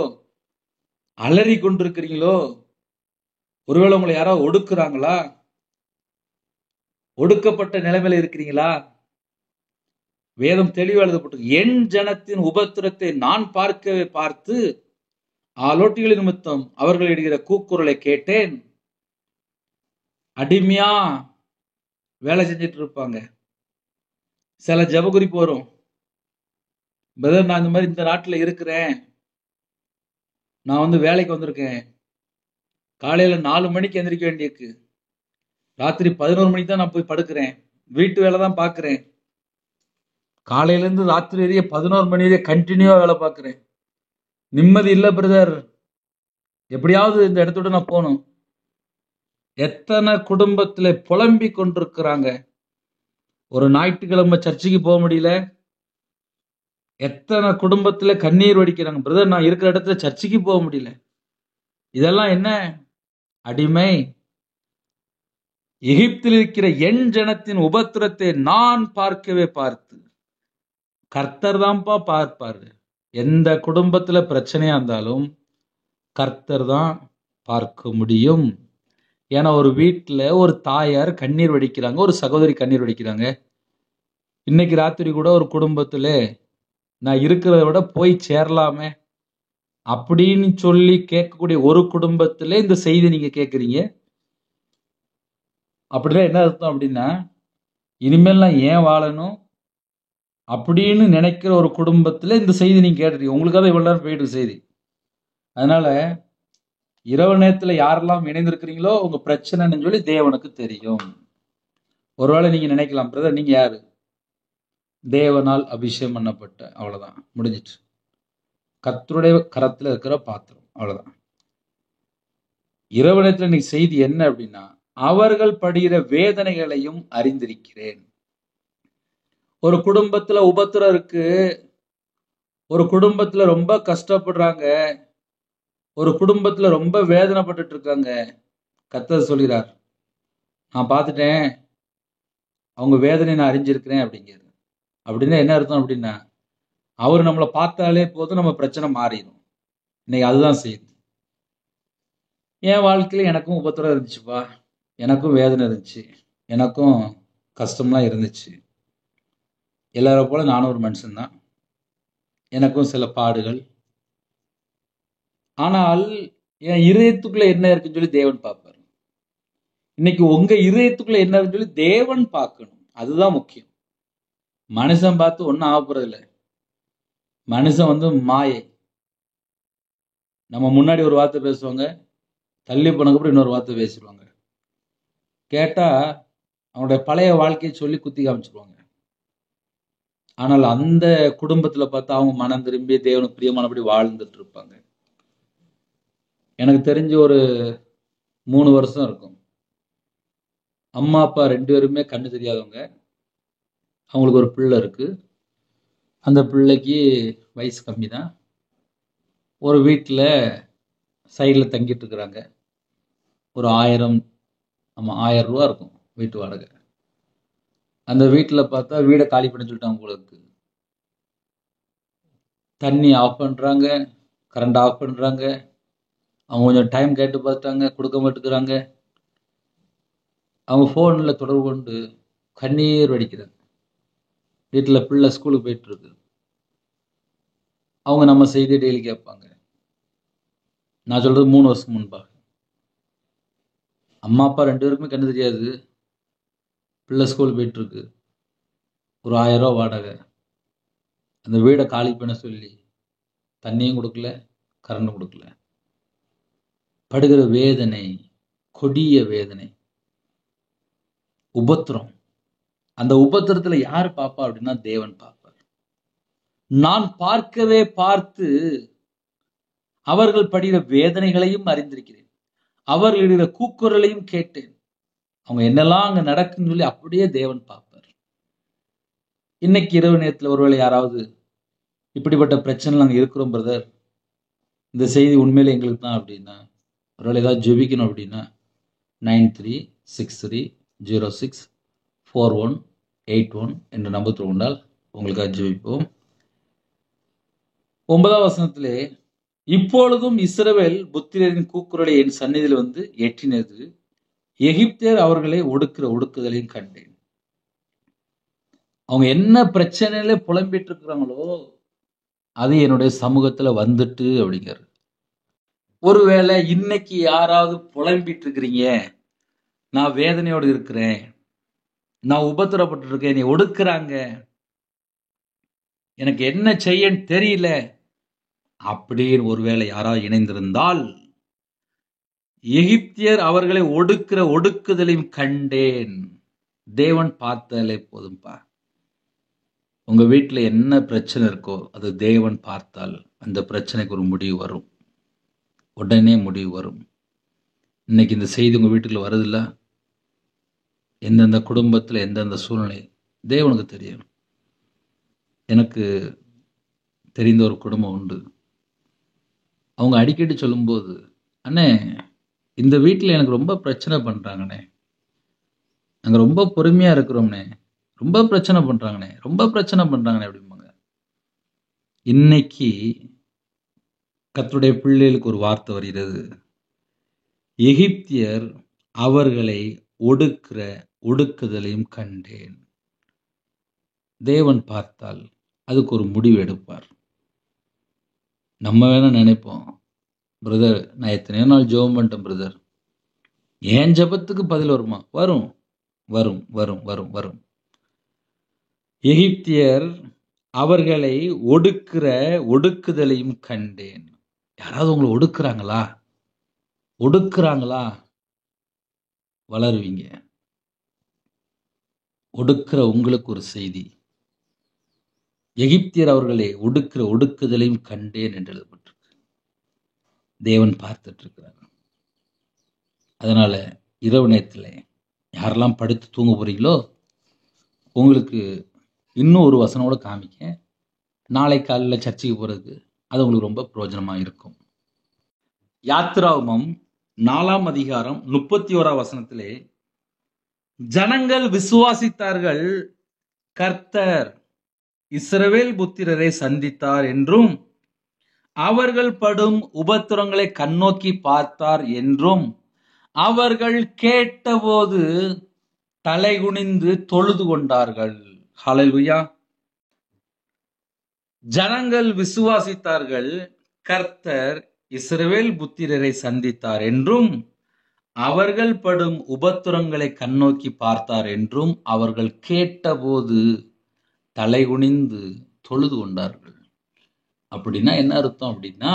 அலறி கொண்டிருக்கிறீங்களோ, ஒருவேளை உங்களை யாராவது ஒடுக்குறாங்களா, ஒடுக்கப்பட்ட நிலைமையில இருக்கிறீங்களா? வேதம் தெளிவா எழுதப்பட்டிருக்கு. என் ஜனத்தின் உபத்திரத்தை நான் பார்க்கவே பார்த்து ஆலோட்டிகளின் நிமித்தம் அவர்கள் இடுகிற கூக்குரலை கேட்டேன். அடிமையா வேலை செஞ்சுட்டு இருப்பாங்க. சில ஜபகுறிப்பு வரும், பிரதர் நான் இந்த மாதிரி இந்த நாட்டுல இருக்கிறேன், நான் வந்து வேலைக்கு வந்திருக்கேன், காலையில 4 மணிக்கு எந்திரிக்க வேண்டியிருக்கு, ராத்திரி 11 மணிக்கு தான் நான் போய் படுக்கிறேன், வீட்டு வேலை தான் பாக்குறேன், காலையில இருந்து ராத்திரி வரைய 11 மணி வரைய கண்டினியூவா வேலை பார்க்கிறேன், நிம்மதி இல்ல பிரதர், எப்படியாவது இந்த இடத்தோட நான் போகணும். எத்தனை குடும்பத்துல புலம்பி கொண்டிருக்கிறாங்க. ஒரு ஞாயிற்றுக்கிழமை சர்ச்சுக்கு போக முடியல. எத்தனை குடும்பத்துல கண்ணீர் வடிக்கிறாங்க, பிரதர் நான் இருக்கிற இடத்துல சர்ச்சுக்கு போக முடியல. இதெல்லாம் என்ன? அடிமை. எகிப்தில் இருக்கிற என் ஜனத்தின் உபத்திரத்தை நான் பார்க்கவே பார்த்து. கர்த்தர் தான்ப்பா பார்ப்பாரு. எந்த குடும்பத்துல பிரச்சனையா இருந்தாலும் கர்த்தர் தான் பார்க்க முடியும். ஏன்னா ஒரு வீட்டுல ஒரு தாயார் கண்ணீர் வடிக்கிறாங்க, ஒரு சகோதரி கண்ணீர் வடிக்கிறாங்க. இன்னைக்கு ராத்திரி கூட ஒரு குடும்பத்துல நான் இருக்கிறத விட போய் சேரலாமே அப்படின்னு சொல்லி கேட்கக்கூடிய ஒரு குடும்பத்துல இந்த செய்தி நீங்க கேட்குறீங்க. அப்படின்னா என்ன அர்த்தம் அப்படின்னா, இனிமேல் நான் ஏன் வாழணும் அப்படின்னு நினைக்கிற ஒரு குடும்பத்துல இந்த செய்தி நீங்க கேட்டுறீங்க. உங்களுக்காக இவ்வளவு நேரம் போயிட்டு செய்தி. அதனால இரவு நேரத்துல யாரெல்லாம் இணைந்திருக்கிறீங்களோ உங்க பிரச்சனைன்னு சொல்லி தேவனுக்கு தெரியும். ஒருவேளை நீங்க நினைக்கலாம், பிரதர் நீங்க யாரு? தேவனால் அபிஷேகம் பண்ணப்பட்ட, அவ்வளவுதான், முடிஞ்சிட்டு. கர்த்தருடைய கரத்துல இருக்கிற பாத்திரம், அவ்வளவுதான். இரவு நேரத்துல இன்னைக்கு செய்தி என்ன அப்படின்னா, அவர்கள் படுகிற வேதனைகளையும் அறிந்திருக்கிறேன். ஒரு குடும்பத்துல உபத்திரம் இருக்கு, ஒரு குடும்பத்துல ரொம்ப கஷ்டப்படுறாங்க, ஒரு குடும்பத்துல ரொம்ப வேதனைப்பட்டு இருக்காங்க. கர்த்தர் சொல்கிறார், நான் பார்த்துட்டேன், அவங்க வேதனை நான் அறிஞ்சிருக்கிறேன் அப்படிங்கிறது. அப்படின்னா என்ன அர்த்தம் அப்படின்னா, அவர் நம்மளை பார்த்தாலே போதும் நம்ம பிரச்சனை மாறிடும். இன்னைக்கு அதுதான் செய்யுது. என் வாழ்க்கையில எனக்கும் உபத்திரம் இருந்துச்சுப்பா, எனக்கும் வேதனை இருந்துச்சு, எனக்கும் கஷ்டம்லாம் இருந்துச்சு. எல்லாரும் போல நானும் ஒரு மனுஷன்தான், எனக்கும் சில பாடுகள். ஆனால் என் இதயத்துக்குள்ள என்ன இருக்குன்னு சொல்லி தேவன் பார்ப்பாரு. இன்னைக்கு உங்க இதயத்துக்குள்ள என்ன இருக்குன்னு சொல்லி தேவன் பார்க்கணும். அதுதான் முக்கியம். மனுஷன் பார்த்து ஒன்னும் ஆகப்படுறது இல்லை. மனுஷன் வந்து மாயை. நம்ம முன்னாடி ஒரு வார்த்தை பேசுவாங்க, தள்ளி போனதுக்கப்புறம் இன்னொரு வார்த்தை பேசிடுவாங்க. கேட்டா அவனுடைய பழைய வாழ்க்கையை சொல்லி குத்தி காமிச்சிருவாங்க. ஆனால் அந்த குடும்பத்துல பார்த்தா அவங்க மனம் திரும்பி தேவனுக்கு பிரியமானபடி வாழ்ந்துட்டு இருப்பாங்க. எனக்கு தெரிஞ்சு ஒரு 3 வருஷம் இருக்கும். அம்மா அப்பா 2 பேருமே கண்ணு தெரியாதவங்க. அவங்களுக்கு ஒரு பிள்ளை இருக்கு. அந்த பிள்ளைக்கு வயசு கம்மி தான். ஒரு வீட்டில் சைடில் தங்கிட்டு இருக்கிறாங்க. ஒரு 1000 ரூபா இருக்கும் வீட்டு வாடகை. அந்த வீட்டில் பார்த்தா வீடை காலி பண்ண சொல்லிட்டாங்க போல இருக்கு. தண்ணி ஆஃப் பண்ணுறாங்க, கரண்ட் ஆஃப் பண்ணுறாங்க. அவங்க கொஞ்சம் டைம் கேட்டு பார்த்தாங்க, கொடுக்க மாட்டேங்கிறாங்க. அவங்க ஃபோனில் தொடர்பு கொண்டு கண்ணீர் வடிக்கிறாங்க. வீட்டில் பிள்ளை ஸ்கூலுக்கு போயிட்டு இருக்கு. அவங்க நம்ம செய்தி டெய்லி கேட்பாங்க. நான் சொல்றது 3 வருஷம் முன்பாக. அம்மா அப்பா 2 பேருக்குமே கண்ணு தெரியாது, பிள்ளை ஸ்கூல் போயிட்டு இருக்கு, ஒரு 1000 ரூபா வாடகை. அந்த வீடை காலி பண்ண சொல்லி தண்ணியும் கொடுக்கல, கரண்டும் கொடுக்கல. படுகிற வேதனை, கொடிய வேதனை, உபத்திரம். அந்த உபத்திரத்துல யாரு பாப்பா அப்படின்னா தேவன் பார்ப்பார். நான் பார்க்கவே பார்த்து அவர்கள் படுகிற வேதனைகளையும் அறிந்திருக்கிறேன், அவர்களுடைய கூக்குரலையும் கேட்டேன். அவங்க என்னெல்லாம் அங்க நடக்குன்னு சொல்லி அப்படியே தேவன் பார்ப்பார். இன்னைக்கு இரவு நேரத்துல ஒருவேளை யாராவது இப்படிப்பட்ட பிரச்சனை நாங்கள் இருக்கிறோம் பிரதர், இந்த செய்தி உண்மையில எங்களுக்கு தான் அப்படின்னா, ஒருவேளை ஏதாவது ஜெபிக்கணும் அப்படின்னா 9363064181 என்ற நம்பர் கொண்டால் உங்களுக்காக ஜெபிப்போம். 9ஆம் வசனத்திலே, இப்பொழுதும் இஸ்ரவேல் புத்திரரின் கூக்குரலை என் சந்நிதியில் வந்து எட்டினது. எகிப்தியர் அவர்களை ஒடுக்கிற ஒடுக்குதலையும் கண்டேன். அவங்க என்ன பிரச்சனையில புலம்பிட்டு இருக்கிறாங்களோ அது என்னுடைய சமூகத்துல வந்துட்டு அப்படிங்கிறார். ஒருவேளை இன்னைக்கு யாராவது புலம்பிட்டு இருக்கிறீங்க, நான் வேதனையோடு இருக்கிறேன், நான் உபத்திரப்பட்டு இருக்கேன், நீ ஒடுக்குறாங்க, எனக்கு என்ன செய்யன்னு தெரியல அப்படின்னு ஒருவேளை யாராவது இணைந்திருந்தால், எகிப்தியர் அவர்களை ஒடுக்கிற ஒடுக்குதலையும் கண்டேன். தேவன் பார்த்தாலே போதும்பா. உங்க வீட்டுல என்ன பிரச்சனை இருக்கோ அது தேவன் பார்த்தால் அந்த பிரச்சனைக்கு ஒரு முடிவு வரும். உடனே முடிவு வரும். இன்னைக்கு இந்த செய்தி உங்க வீட்டுக்குள்ள வருதில்ல? எந்தெந்த குடும்பத்துல எந்தெந்த சூழ்நிலை தேவனுக்கு தெரியும். எனக்கு தெரிந்த ஒரு குடும்பம் உண்டு. அவங்க அடிக்கடி சொல்லும்போது, அண்ணே இந்த வீட்டில் எனக்கு ரொம்ப பிரச்சனை பண்றாங்கண்ணே, நாங்கள் ரொம்ப பொறுமையா இருக்கிறோம்ண்ணே, ரொம்ப பிரச்சனை பண்றாங்கண்ணே, ரொம்ப பிரச்சனை பண்றாங்கண்ணே அப்படிம்பாங்க. இன்னைக்கு கர்த்தருடைய பிள்ளைகளுக்கு ஒரு வார்த்தை வருகிறது. எகிப்தியர் அவர்களை ஒடுக்கிற ஒடுக்குதலையும் கண்டேன். தேவன் பார்த்தால் அதுக்கு ஒரு முடிவு எடுப்பார். நம்ம வேணா நினைப்போம், பிரதர் நான் எத்தனையோ நாள் ஜெபம் பண்ணிட்டேன் பிரதர், ஏன் ஜெபத்துக்கு பதில் வருமா? வரும் வரும் வரும் வரும் வரும். எகிப்தியர் அவர்களை ஒடுக்கிற ஒடுக்குதலையும் கண்டேன். யாராவது உங்களை ஒடுக்குறாங்களா? ஒடுக்குறாங்களா? வளருவீங்க. ஒடுக்கிற உங்களுக்கு ஒரு செய்தி, எகிப்தியர் அவர்களை ஒடுக்கிற ஒடுக்குதலையும் கண்டேன் என்று எழுதப்பட்டிருக்கு. தேவன் பார்த்துட்டு இருக்கிறார். அதனால இரவு நேரத்தில் யாரெல்லாம் படுத்து தூங்க போறீங்களோ உங்களுக்கு இன்னும் ஒரு வசனம் கூட காமிக்க, நாளை காலையில் சர்ச்சைக்கு போறதுக்கு அது உங்களுக்கு ரொம்ப பிரயோஜனமா இருக்கும். யாத்திராகமம் 4ஆம் அதிகாரம் 31ஆம் வசனத்திலே, ஜனங்கள் விசுவாசித்தார்கள், கர்த்தர் இஸ்ரவேல் புத்திரரை சந்தித்தார் என்றும் அவர்கள் படும் உபத்திரங்களை கண்ணோக்கி பார்த்தார் என்றும் அவர்கள் கேட்டபோது தலைகுனிந்து தொழுது கொண்டார்கள். ஹல்லேலூயா. ஜனங்கள் விசுவாசித்தார்கள், கர்த்தர் இஸ்ரவேல் புத்திரரை சந்தித்தார் என்றும் அவர்கள் படும் உபத்திரங்களை கண்ணோக்கி பார்த்தார் என்றும் அவர்கள் கேட்டபோது தலைகுனிந்து தொழுது கொண்டார்கள். அப்படின்னா என்ன அர்த்தம்? அப்படின்னா,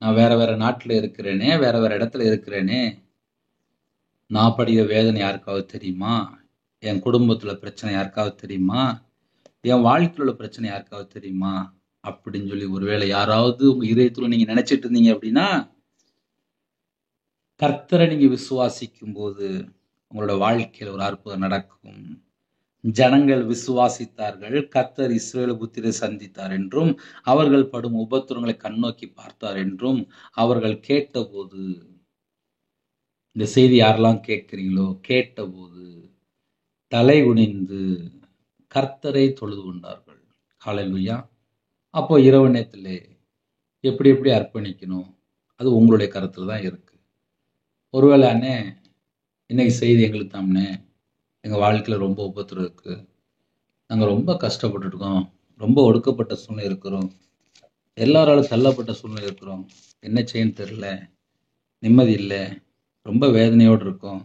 நான் வேற வேற நாட்டில் இருக்கிறேனே, வேற வேற இடத்துல இருக்கிறேனே, நான் படுகிற வேதனை யாருக்காவது தெரியுமா? என் குடும்பத்துல பிரச்சனை யாருக்காவது தெரியுமா? என் வாழ்க்கையில் உள்ள பிரச்சனை யாருக்காவது தெரியுமா அப்படின்னு சொல்லி ஒருவேளை யாராவது உங்க இதயத்துல நீங்க நினைச்சிட்டு இருந்தீங்க அப்படின்னா, கர்த்தரை நீங்க விசுவாசிக்கும் போது உங்களோட வாழ்க்கையில் ஒரு அற்புதம் நடக்கும். ஜனங்கள் விசுவாசித்தார்கள், கர்த்தர் இஸ்ரவேல் புத்திரரை சந்தித்தார் என்றும் அவர்கள் படும் உபத்திரங்களை கண்ணோக்கி பார்த்தார் என்றும் அவர்கள் கேட்டபோது, இந்த செய்தி யாரெல்லாம் கேட்கிறீங்களோ, கேட்டபோது தலை குனிந்து கர்த்தரை தொழுது கொண்டார்கள். ஹல்லேலூயா. அப்போ இரவு நேரத்திலே எப்படி எப்படி அர்ப்பணிக்கணும் அது உங்களுடைய கருத்துல தான் இருக்கு. ஒருவேளை அண்ணே இன்னைக்கு செய்தி எங்களுக்கு தாம்னே, எங்கள் வாழ்க்கையில் ரொம்ப உபத்திரம் இருக்கு, நாங்கள் ரொம்ப கஷ்டப்பட்டு இருக்கோம், ரொம்ப ஒடுக்கப்பட்ட சூழ்நிலை இருக்கிறோம், எல்லாராலும் தள்ளப்பட்ட சூழ்நிலை இருக்கிறோம், என்ன செய்யன்னு தெரியல, நிம்மதி இல்லை, ரொம்ப வேதனையோடு இருக்கோம்,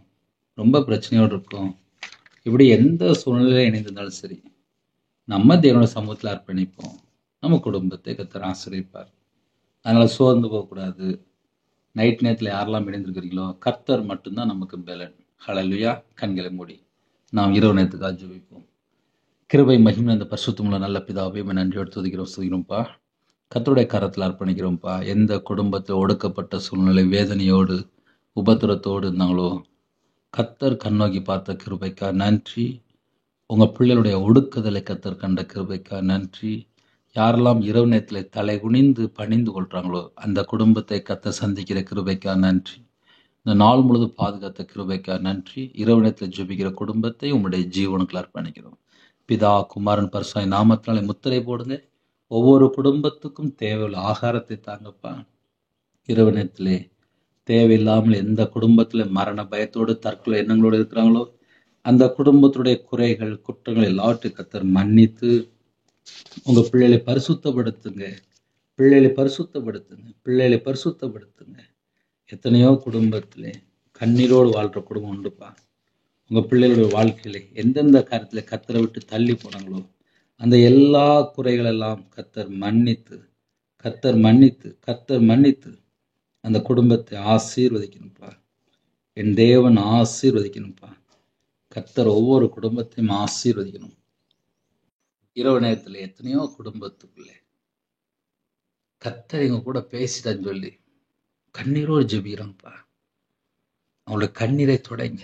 ரொம்ப பிரச்சனையோடு இருக்கோம். இப்படி எந்த சூழ்நிலையில் இணைந்திருந்தாலும் சரி, நம்ம தேவனோட சமூகத்தில் அர்ப்பணிப்போம். நம்ம குடும்பத்தை கர்த்தர் ஆசீர்வதிப்பார். அதனால சோர்ந்து போகக்கூடாது. நைட் நேரத்தில் யாரெல்லாம் இணைந்திருக்கிறீங்களோ, கர்த்தர் மட்டும்தான் நமக்கு பலன். ஹல்லேலூயா. கண்களை மூடி நாம் இரவு நேரத்துக்காக ஜெபிப்போம். கிருபை மகிமை அந்த பரிசுத்தமுள்ள நல்ல பிதாவே, நன்றியோடு துதிக்கிறோம்ப்பா. கர்த்தருடைய கரத்தில் அர்ப்பணிக்கிறோம்ப்பா. எந்த குடும்பத்தில் ஒடுக்கப்பட்ட சூழ்நிலை, வேதனையோடு உபத்திரத்தோடு இருந்தாங்களோ, கர்த்தர் கண்ணோக்கி பார்த்த கிருபைக்கா நன்றி. உங்க பிள்ளைகளுடைய ஒடுக்குதலை கர்த்தர் கண்ட கிருபைக்கா நன்றி. யாரெல்லாம் இரவு நேரத்தில் தலை குனிந்து பணிந்து கொள்றாங்களோ அந்த குடும்பத்தை கர்த்தர் சந்திக்கிற கிருபைக்கா நன்றி. இந்த நாள் முழுவதும் பாதுகாத்த கிருபைக்கா நன்றி. இரவு நேரத்தில் ஜெபிக்கிற குடும்பத்தை உங்களுடைய ஜீவனுக்குள் அர்ப்பணிக்கிறோம். பிதா குமாரன் பரிசுத்த நாமத்தினாலே முத்திரை போடுங்க. ஒவ்வொரு குடும்பத்துக்கும் தேவையுள்ள ஆகாரத்தை தாங்கப்பா. இரவு நேரத்திலே தேவையில்லாமல் எந்த குடும்பத்தில் மரண பயத்தோடு தற்கொலை எண்ணங்களோடு இருக்கிறாங்களோ அந்த குடும்பத்துடைய குறைகள் குற்றங்கள் எல்லாவற்றையும் கர்த்தர் மன்னித்து உங்க பிள்ளைகளை பரிசுத்தப்படுத்துங்க. பிள்ளைகளை பரிசுத்தப்படுத்துங்க. பிள்ளைகளை பரிசுத்தப்படுத்துங்க. எத்தனையோ குடும்பத்திலே கண்ணீரோடு வாழ்ற குடும்பம் உண்டுப்பா. உங்க பிள்ளைகளுடைய வாழ்க்கையில எந்தெந்த காரியத்துல கர்த்தரை விட்டு தள்ளி போனாங்களோ அந்த எல்லா குறைகள் எல்லாம் கர்த்தர் மன்னித்து கர்த்தர் மன்னித்து கர்த்தர் மன்னித்து அந்த குடும்பத்தை ஆசீர்வதிக்கணும்ப்பா. என் தேவன் ஆசீர்வதிக்கணும்ப்பா. கர்த்தர் ஒவ்வொரு குடும்பத்தையும் ஆசீர்வதிக்கணும். இரவு நேரத்துல எத்தனையோ குடும்பத்துக்குள்ளே கர்த்தர் எங்க கூட பேசிட்டான்னு சொல்லி கண்ணீரோடு ஜெபிக்கிறோம்ப்பா. அவங்களோட கண்ணீரை தொடங்க.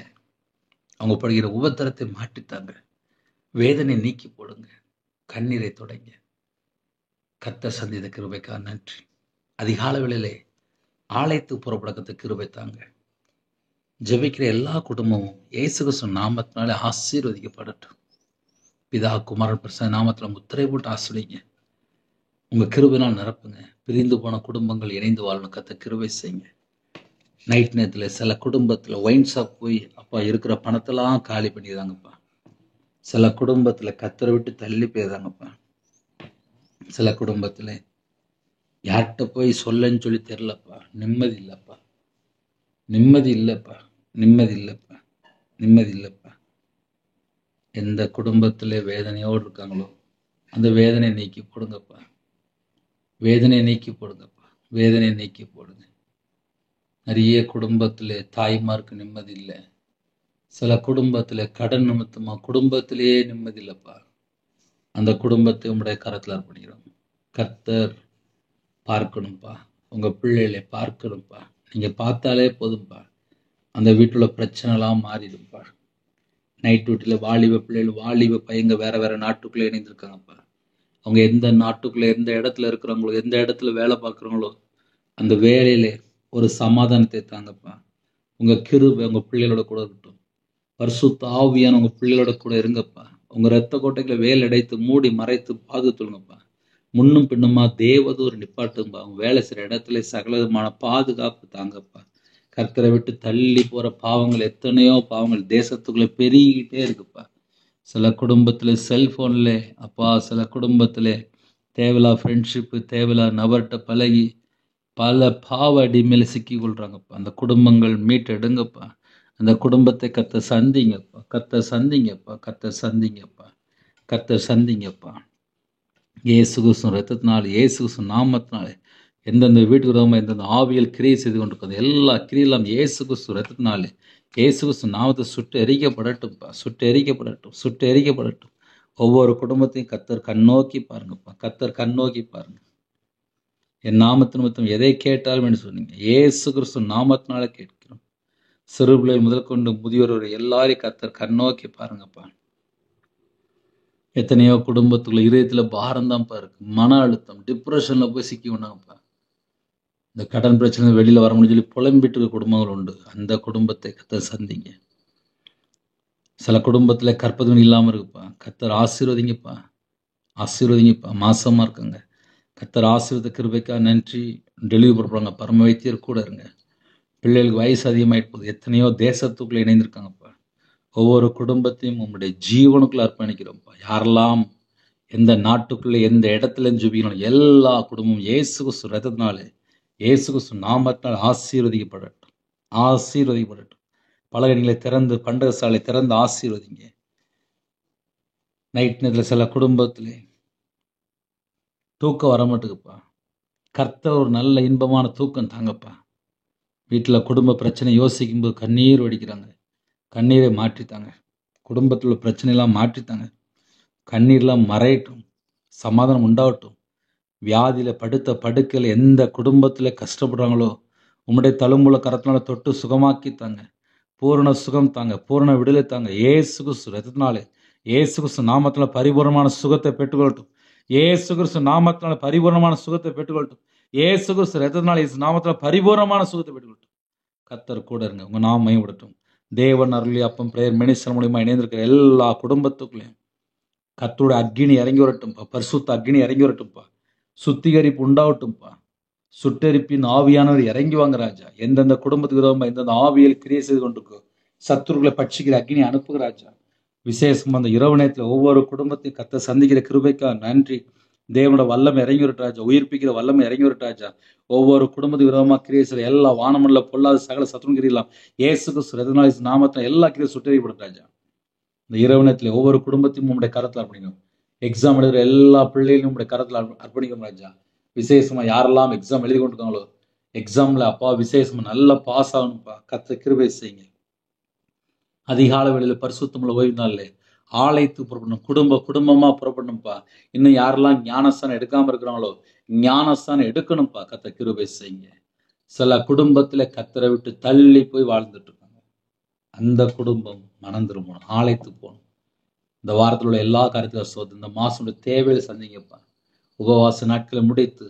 அவங்க படுகிற உபத்திரத்தை மாற்றித்தாங்க. வேதனை நீக்கி போடுங்க. கண்ணீரை தொடங்க. கர்த்தர் சந்தித்த கிருபைக்காக நன்றி. அதிகால வேளையிலே ஆலயத்துக்கு புறப்படக்கத்தை கிருபை தாங்க. ஜெபிக்கிற எல்லா குடும்பமும் இயேசு கிறிஸ்து நாமத்தினாலே ஆசீர்வதிக்கப்படட்டும். பிதா குமாரன் பரிசுத்த நாமத்தில் முத்திரை போட்டு ஆசீர்வதிங்க. உங்க கிருபையினால் நிரப்புங்க. பிரிந்து போன குடும்பங்கள் இணைந்து வாழணும். கர்த்தர் கிருபை செய்யுங்க. நைட் நேரத்தில் சில குடும்பத்தில் ஒயின் ஷாப் போய் அப்பா இருக்கிற பணத்தெல்லாம் காலி பண்ணிடுறாங்கப்பா. சில குடும்பத்தில் கர்த்தரை விட்டு தள்ளி போயிடுறாங்கப்பா. சில குடும்பத்தில் யார்கிட்ட போய் சொல்லன்னு சொல்லி தெரிலப்பா. நிம்மதி இல்லைப்பா. நிம்மதி இல்லைப்பா. நிம்மதி இல்லைப்பா. நிம்மதி இல்லைப்பா. எந்த குடும்பத்தில் வேதனையோடு இருக்காங்களோ அந்த வேதனை நீக்கி போடுங்கப்பா. வேதனை நீக்கி போடுங்கப்பா. வேதனை நீக்கி போடுங்க. நிறைய குடும்பத்தில் தாய்மாருக்கு நிம்மதி இல்லை. சில குடும்பத்தில் கடன் நிமித்தமா குடும்பத்திலேயே நிம்மதி இல்லைப்பா. அந்த குடும்பத்தை உங்களுடைய கரத்தில் அர்ப்பணிக்கிறோம். கர்த்தர் பார்க்கணும்ப்பா. உங்க பிள்ளைகளை பார்க்கணும்ப்பா. நீங்க பார்த்தாலே போதும்ப்பா. அந்த வீட்டுல பிரச்சனைலாம் மாறிடும்ப்பா. நைட் டியூட்டியில் வாலிப பிள்ளைகள் வாலிப பையங்க வேற வேற நாட்டுக்குள்ளே இணைந்திருக்காங்கப்பா. அவங்க எந்த நாட்டுக்குள்ள எந்த இடத்துல இருக்கிறாங்களோ எந்த இடத்துல வேலை பார்க்குறாங்களோ அந்த வேலையில ஒரு சமாதானத்தை தாங்கப்பா. உங்க கிருபை உங்க பிள்ளைகளோட கூட இருக்கட்டும். பரிசுத்த ஆவியான உங்க பிள்ளைகளோட கூட இருங்கப்பா. உங்க ரத்த கோட்டைகளை வேல் அடைத்து மூடி மறைத்து பாதுகாத்துங்கப்பா. முன்னும் பின்னுமா தேவதூர் நிப்பாட்டுங்கப்பா. அவங்க வேலை செய்கிற இடத்துல சகல விதமான பாதுகாப்பு தாங்கப்பா. கர்த்தரை விட்டு தள்ளி போற பாவங்கள் எத்தனையோ பாவங்கள் தேசத்துக்குள்ள பெருகிக்கிட்டே இருக்குப்பா. சில குடும்பத்துல செல்போன்ல அப்பா, சில குடும்பத்துல தேவையில்லா ஃப்ரெண்ட்ஷிப்பு தேவையில்லா நபர்கிட்ட பழகி பல பாவ அடிமையில சிக்கி கொள்றாங்கப்பா. அந்த குடும்பங்கள் மீட்டெடுங்கப்பா. அந்த குடும்பத்தை கர்த்தர் சந்திங்கப்பா. கர்த்தர் சந்திங்கப்பா. கர்த்தர் சந்திங்கப்பா. கர்த்தர் சந்திங்கப்பா. இயேசு கிறிஸ்து ரத்தத்தினால இயேசு கிறிஸ்து நாமத்தினாலே எந்தெந்த வீட்டுக்கு விரோதமாக எந்தெந்த ஆவியல் கிரியை செய்து கொண்டிருக்கிறது எல்லா கிரியெல்லாம் இயேசு கிறிஸ்து ரத்தத்தினாலே இயேசு கிறிஸ்து நாமத்தை சுட்டு எரிக்கப்படட்டும்ப்பா. சுட்டு எரிக்கப்படட்டும். சுட்டு எரிக்கப்படட்டும். ஒவ்வொரு குடும்பத்தையும் கர்த்தர் கண்ணோக்கி பாருங்கப்பா. கர்த்தர் கண்ணோக்கி பாருங்க. என் நாமத்து நிமித்தம் எதை கேட்டாலும் என்று சொன்னீங்க. இயேசு கிறிஸ்து நாமத்தினால கேட்கிறோம். சிறு பிள்ளைகள் முதல் கொண்டு முதியோர் எல்லாரையும் கர்த்தர் கண்ணோக்கி பாருங்கப்பா. எத்தனையோ குடும்பத்துக்குள்ள இதயத்துல பாரம் தான்ப்பா இருக்கு. மன அழுத்தம் டிப்ரெஷன்ல போய் சிக்கி விடாங்கப்பா. இந்த கடன் பிரச்சனை வெளியில வர முடியும் சொல்லி புலம்பிட்டு இருக்க குடும்பங்கள் உண்டு. அந்த குடும்பத்தை கர்த்தர் சந்திங்க. சில குடும்பத்துல கற்பதும் இல்லாம இருக்குப்பா. கர்த்தர் ஆசீர்வதிங்கப்பா. ஆசீர்வதிங்கப்பா. மாசமா இருக்காங்க. கர்த்தர் ஆசீர்வத கிருபைக்காக நன்றி. டெலிவரி போடுறாங்க. பரம வைத்தியர் கூட இருங்க. பிள்ளைகளுக்கு வயசு அதிகமாயிட்டு போகுது. எத்தனையோ தேசத்துக்குள்ள இணைந்திருக்காங்கப்பா. ஒவ்வொரு குடும்பத்தையும் உங்களுடைய ஜீவனுக்குள்ள அர்ப்பணிக்கிறோம்ப்பா. யாரெல்லாம் எந்த நாட்டுக்குள்ள எந்த இடத்துல ஜெபிக்கணும் எல்லா குடும்பமும் இயேசு கிறிஸ்து ரத்தத்தினாலே இயேசு கிறிஸ்து நாமத்தினால் ஆசீர்வதிக்கப்படட்டும். ஆசீர்வதிக்கப்படட்டும். பலகணிகளை திறந்து பண்டக சாலை திறந்து ஆசீர்வதிங்க. நைட் நேரத்தில் சில குடும்பத்திலே தூக்கம் வர மாட்டேங்குப்பா. கர்த்தர் ஒரு நல்ல இன்பமான தூக்கம் தாங்கப்பா. வீட்டில் குடும்ப பிரச்சனை யோசிக்கும்போது கண்ணீர் வடிக்கிறாங்க. கண்ணீரை மாற்றித்தாங்க. குடும்பத்தில் உள்ள பிரச்சனையெல்லாம் மாற்றித்தாங்க. கண்ணீர்லாம் மறையட்டும். சமாதானம் உண்டாகட்டும். வியாதியில் படுத்த படுக்கையில் எந்த குடும்பத்தில் கஷ்டப்படுறாங்களோ உம்முடைய தழும்புல கரத்தினால தொட்டு சுகமாக்கி தாங்க. பூரண சுகம் தாங்க. பூரண விடுதலை தாங்க. இயேசு கிறிஸ்து ரத்தத்தினாலே இயேசு கிறிஸ்து நாமத்தினால பரிபூர்ணமான சுகத்தை பெற்றுக்கொள்ளட்டும். இயேசு கிறிஸ்து நாமத்தினால பரிபூர்ணமான சுகத்தை பெற்றுக்கொள்ளட்டும். இயேசு கிறிஸ்து ரத்தத்தினால இயேசு நாமத்தினால பரிபூர்ணமான சுகத்தை பெற்றுக்கொள்ளட்டும். கர்த்தர் கூட இருங்க. உங்க நாம மையப்படட்டும். தேவன் அருளி அப்பம் பிரேயர் மினிஸ்டர் மூலியமா இணைந்திருக்கிற எல்லா குடும்பத்துக்குள்ளேயும் கர்த்தருடைய அக்கினி இறங்கி வரட்டும்பா, பரிசுத்த அக்கினி இறங்கி வரட்டும்பா, சுத்திகரிப்பு உண்டாகட்டும்பா, சுட்டெரிப்பின் ஆவியானவர் இறங்கி வாங்க ராஜா. எந்தெந்த குடும்பத்துக்கு விரோதமா எந்தெந்த ஆவியல் கிரியை செய்து கொண்டிருக்கோ சத்துருக்களை பட்சிக்கிற அக்னி அனுப்புகிற ராஜா. விசேஷமா அந்த இரவு நேரத்தில் ஒவ்வொரு குடும்பத்தையும் கத்த சந்திக்கிற கிருபைக்கா நன்றி. தேவனோட வல்லமை இறங்கி வரட்டு ராஜா, உயிர்ப்பிக்கிற வல்லமை இறங்கி வரட்டு ராஜா. ஒவ்வொரு குடும்பத்துக்கு விரோதமா கிரியை செய்கிற எல்லா வானமல்ல பொல்லாத சகல சத்துரு கிரியெல்லாம் இயேசு கிறிஸ்து நாமத்தில் எல்லா கிரியை சுட்டெரிக்கப்படும் ராஜா. இந்த இரவு நேரத்தில் ஒவ்வொரு குடும்பத்தையும் உங்களுடைய கரத்தில் அர்ப்பணிக்கும். எக்ஸாம் எழுதுகிற எல்லா பிள்ளைகளையும் உங்களுடைய கரத்தில் அர்ப்பணிக்கும் ராஜா. விசேஷமா யாரெல்லாம் எக்ஸாம் எழுதி கொண்டிருக்காங்களோ எக்ஸாம்ல அப்பா விசேஷமா நல்லா பாஸ் ஆகணும்ப்பா, கத்த கிருபை செய்யுங்க. அதிகால வேளையில பரிசுத்தமுள்ள ஓய்வு நாள்ல ஆலயத்துக்கு புறப்படணும், குடும்பமா புறப்படணும்ப்பா. இன்னும் யாரெல்லாம் ஞானஸ்தானம் எடுக்காம இருக்கிறாங்களோ ஞானஸ்தானம் எடுக்கணும்ப்பா, கத்த கிருபை செய்யுங்க. சில குடும்பத்துல கத்தரை விட்டு தள்ளி போய் வாழ்ந்துட்டு இருக்காங்க. அந்த குடும்பம் மனம் திரும்பணும், ஆலயத்துக்கு போகணும். இந்த வாரத்தில் உள்ள எல்லா காரியத்திலும் சோது இந்த மாசம் தேவையை சந்திங்கப்பா. உபவாச நாட்களை முடித்து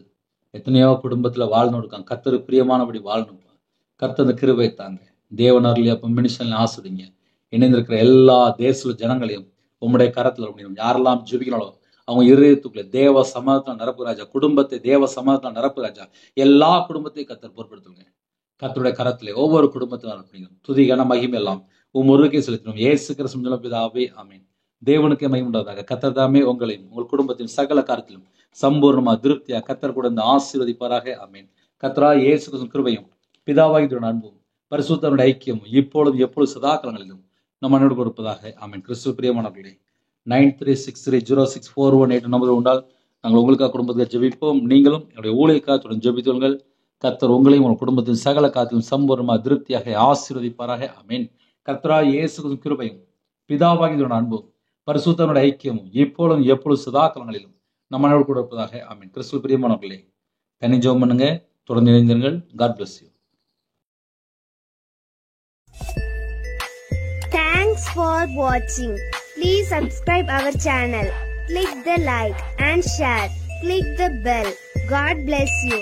எத்தனையோ குடும்பத்துல வாழ்ந்து இருக்காங்க. கத்தரு பிரியமானபடி வாழணும்ப்பா. கத்த அந்த கிருபை தாங்க. தேவனர்லயே அப்ப மினிஷன்ல ஆசிடுங்க. இணைந்திருக்கிற எல்லா தேச ஜனங்களையும் உம்முடைய கரத்துல முடியும். யாரெல்லாம் ஜெபிக்கணும் அவங்க இருதயத்துக்குள்ள தேவ சமாதானம் நிரப்பு ராஜா. குடும்பத்தை தேவ சமாதானம் நிரப்பு ராஜா. எல்லா குடும்பத்தையும் கத்தர் பொறுப்படுத்துங்க. கத்தருடைய கரத்திலே ஒவ்வொரு குடும்பத்திலும் அர்ப்பணிக்கும். துதிகான மகிமை எல்லாம் ஒருக்கே செலுத்தணும். ஏசு கிறிஸ்து பிதாவே ஆமென். தேவனுக்கே மகிமை உண்டாதாக. கத்தர் தாமே உங்களையும் உங்கள் குடும்பத்தின் சகல காரியத்திலும் சம்பூர்ணமா திருப்தியா கத்தர் கூட இந்த ஆசீர்வதிப்பாராக ஆமென். கத்தரா இயேசு கிறிஸ்துவின் கிருபையும் பிதாவாகிய அன்பும் பரிசுத்தனுடைய ஐக்கியம் இப்பொழுதும் எப்பொழுது சதாகாலங்களிலும் நம்ம அன்னோடு கொடுப்பதாக ஆமென். கிறிஸ்துவ பிரியமானவர்களே, 93630641 நம்பர் உண்டால் நாங்கள் உங்களுக்காக குடும்பத்துக்கு ஜெபிப்போம். நீங்களும் என்னுடைய ஊழியக்காரத்துடன் ஜெபித்துள்ளுங்கள். கர்த்தர் உங்களையும் உங்கள் குடும்பத்தின் சகல காத்திலும் சம்பூர்ணமா திருப்தியாக ஆசீர்வதிப்பாராக ஆமென். கர்த்தரா இயேசு கிறிஸ்துவின் கிருபையும் பிதாவாகிய அன்பும் பரிசுத்தனுடைய ஐக்கியமும் இப்பொழுதும் எப்பொழுது சதாகாலங்களிலும் நம்ம அன்னோடு கொடுப்பதாக ஆமென். கிறிஸ்துவ பிரியமானவர்களே, தனி ஜெபம் பண்ணுங்க, தொடர்ந்து இணைந்திருங்கள். God bless you. Thanks for watching. Please subscribe our channel. Click the like and share. Click the bell. God bless you.